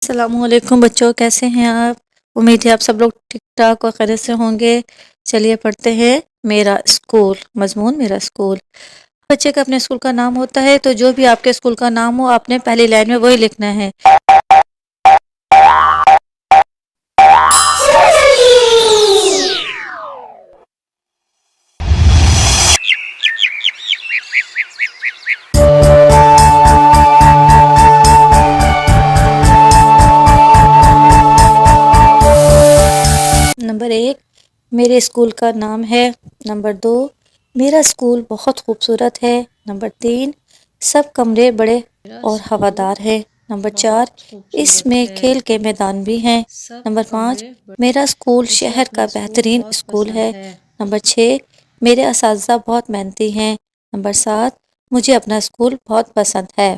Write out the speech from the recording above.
السلام علیکم بچوں، کیسے ہیں آپ؟ امید ہے آپ سب لوگ ٹھیک ٹھاک اور خیریت سے ہوں گے۔ چلیے پڑھتے ہیں میرا اسکول، مضمون میرا اسکول۔ بچے کا اپنے اسکول کا نام ہوتا ہے، تو جو بھی آپ کے اسکول کا نام ہو آپ نے پہلی لائن میں وہی لکھنا ہے۔ نمبر 1، میرے اسکول کا نام ہے۔ نمبر 2، میرا اسکول بہت خوبصورت ہے۔ نمبر 3، سب کمرے بڑے اور ہوادار ہیں۔ نمبر 4، اس میں کھیل کے میدان بھی ہیں۔ نمبر 5، میرا اسکول شہر کا بہترین اسکول ہے۔ نمبر 6، میرے اساتذہ بہت محنتی ہیں۔ نمبر 7، مجھے اپنا اسکول بہت پسند ہے۔